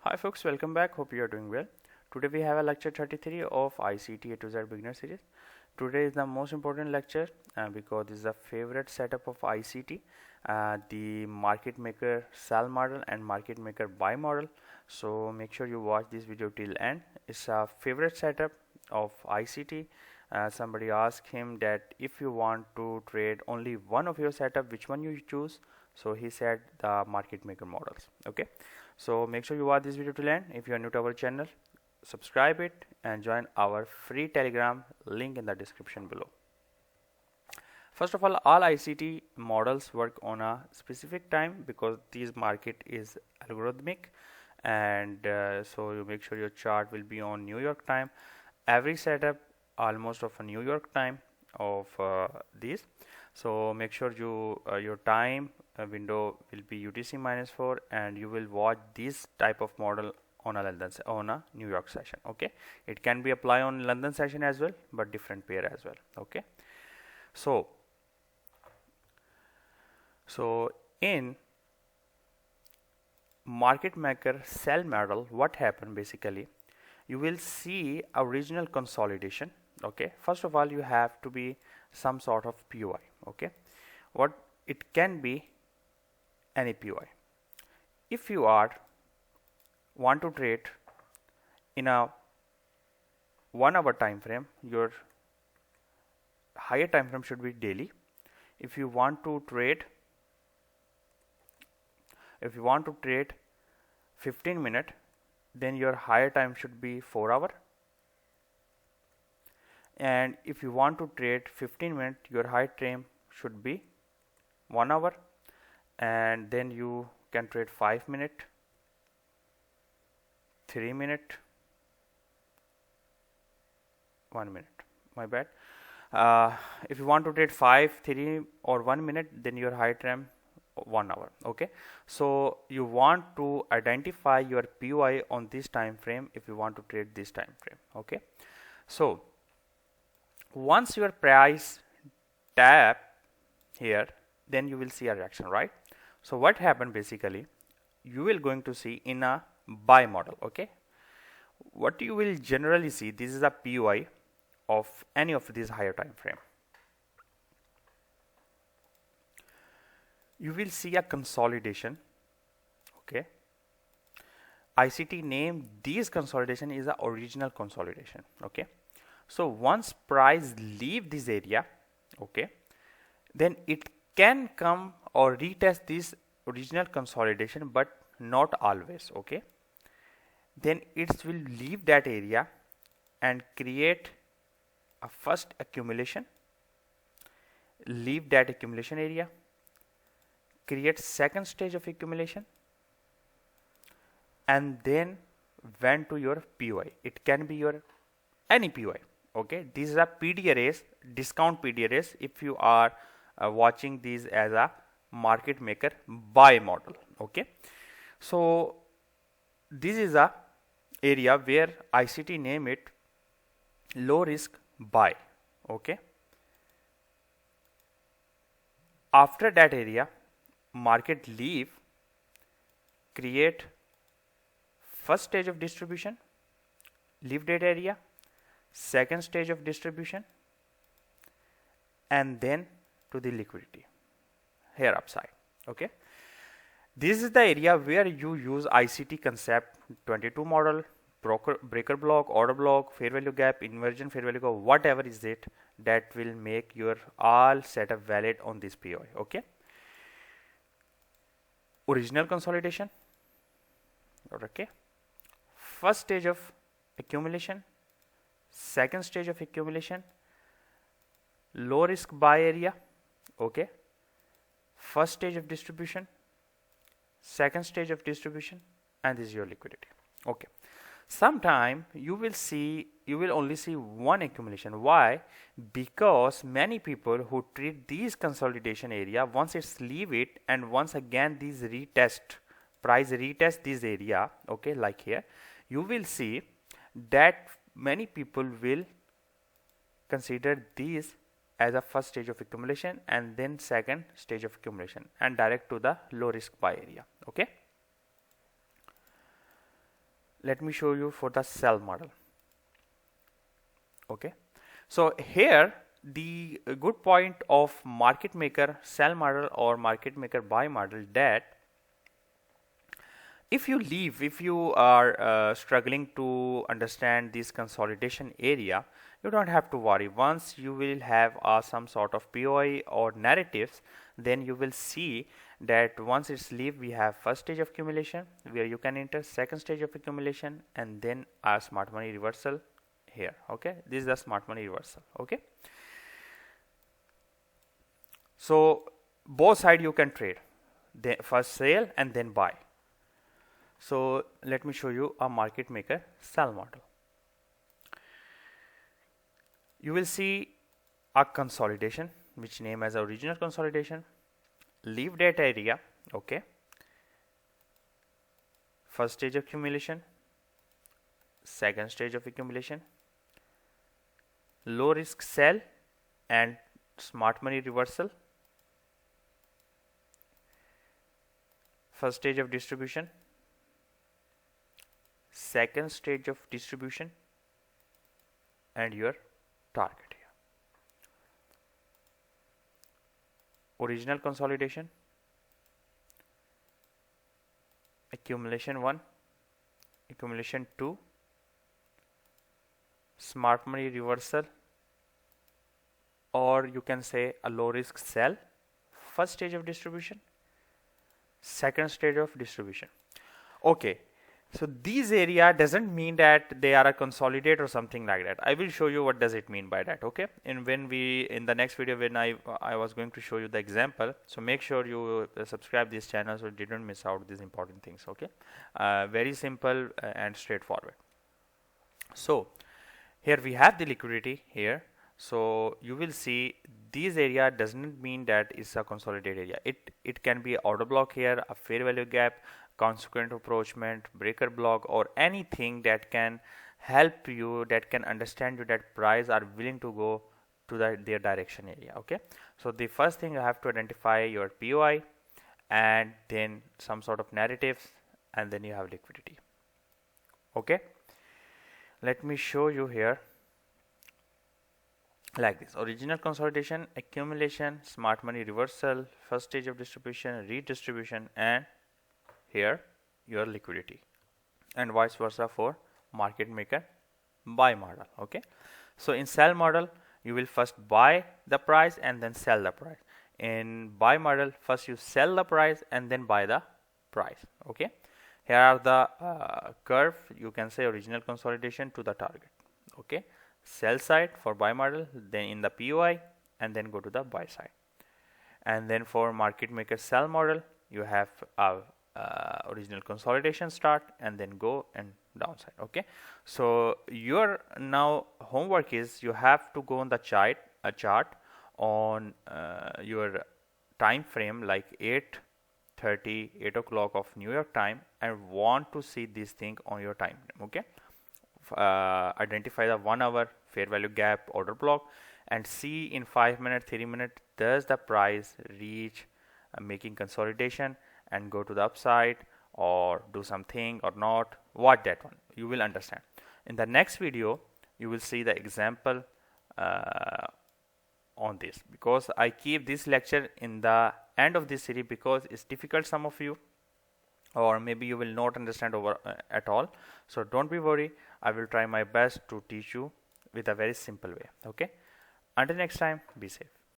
Hi folks, welcome back. Hope you are doing well. Today we have a lecture 33 of ICT A to Z beginner series. Today is the most important lecture because this is a favorite setup of ICT, the market maker sell model and market maker buy model. So make sure you watch this video till end. It's a favorite setup of ICT. Somebody asked him that if you want to trade only one of your setup, which one you choose? So he said the market maker models. Okay. So make sure you watch this video till end. If you are new to our channel, subscribe it and join our free Telegram, link in the description below. First of all ICT models work on a specific time because this market is algorithmic, and so you make sure your chart will be on New York time. Every setup almost of a New York time of these. So make sure your time window will be UTC -4, and you will watch this type of model on a New York session. Okay, it can be applied on London session as well, but different pair as well. Okay, so in market maker sell model, what happened basically, you will see a regional consolidation. Okay, first of all you have to be some sort of POI. Okay, what it can be any POI. If you want to trade in a 1 hour time frame, your higher time frame should be daily. If you want to trade 15 minute, then your higher time should be 4 hour. And if you want to trade 15 minute, your high time should be 1 hour. And then you can trade 5 minute, 3 minute, 1 minute. My bad. If you want to trade 5, 3 or 1 minute, then your high time 1 hour. Okay, so you want to identify your POI on this time frame if you want to trade this time frame. Okay, so once your price tap here, then you will see a reaction, right? So what happened basically, you will going to see in a buy model. Okay, what you will generally see, this is a POI of any of these higher time frame. You will see a consolidation. Okay, ICT name this consolidation is a original consolidation. Okay, so once price leave this area, okay, then it can come or retest this original consolidation, but not always. Okay, then it will leave that area and create a first accumulation, leave that accumulation area, create second stage of accumulation, and then went to your POI. It can be your any POI. Okay, these are PD arrays, discount PD arrays, if you are watching these as a market maker buy model. Okay, so this is a area where ICT name it low risk buy. Okay, after that area, market leave, create first stage of distribution, leave that area, second stage of distribution, and then to the liquidity here upside. Okay, this is the area where you use ICT concept 22 model, breaker block, order block, fair value gap, inversion fair value gap, whatever is it, that will make your all setup valid on this POI. Okay, original consolidation. Okay, first stage of accumulation, second stage of accumulation, low risk buy area. Okay, first stage of distribution, second stage of distribution, and this is your liquidity. Okay, sometime you will only see one accumulation. Why? Because many people who treat these consolidation area, once it's leave it and once again these price retest this area. Okay, like here you will see that many people will consider these as a first stage of accumulation and then second stage of accumulation and direct to the low risk buy area. Okay, let me show you for the sell model. Okay, so here the good point of market maker sell model or market maker buy model, that if you are struggling to understand this consolidation area, you don't have to worry. Once you will have some sort of POI or narratives, then you will see that once it's leave, we have first stage of accumulation where you can enter, second stage of accumulation, and then our smart money reversal here. Okay, this is the smart money reversal. Okay, so both side you can trade, then first sell and then buy. So let me show you a market maker sell model. You will see a consolidation which name as original consolidation, leave that area. Okay, first stage of accumulation, second stage of accumulation, low risk sell and smart money reversal, first stage of distribution, second stage of distribution, and your target here. Original consolidation, accumulation 1, accumulation 2, smart money reversal, or you can say a low risk sell, first stage of distribution, second stage of distribution. Okay, so these area doesn't mean that they are a consolidate or something like that. I will show you what does it mean by that. Okay, and when we in the next video, when I was going to show you the example, so make sure you subscribe this channel so you didn't miss out these important things. Okay, very simple and straightforward. So here we have the liquidity here. So you will see this area doesn't mean that it's a consolidated area. It can be order block here, a fair value gap, consequent approachment, breaker block, or anything that can help you, that can understand you that price are willing to go to their direction area. Okay, so the first thing you have to identify your POI, and then some sort of narratives, and then you have liquidity. Okay, let me show you here like this: original consolidation, accumulation, smart money reversal, first stage of distribution, redistribution, and here your liquidity, and vice versa for market maker buy model. Okay, so in sell model you will first buy the price and then sell the price. In buy model, first you sell the price and then buy the price. Okay, here are the curve. You can say original consolidation to the target. Okay, sell side for buy model, then in the POI, and then go to the buy side. And then for market maker sell model, you have original consolidation start and then go and downside. Okay, so your now homework is you have to go on the chart on your time frame like 8:30, 8 o'clock of New York time, and want to see this thing on your time frame. Okay, identify the 1 hour fair value gap order block and see in 5 minutes, 3 minutes, does the price reach making consolidation and go to the upside or do something or not. Watch that one, you will understand. In the next video you will see the example on this, because I keep this lecture in the end of this series because it's difficult some of you, or maybe you will not understand over at all. So don't be worried, I will try my best to teach you with a very simple way. Okay, until next time, be safe.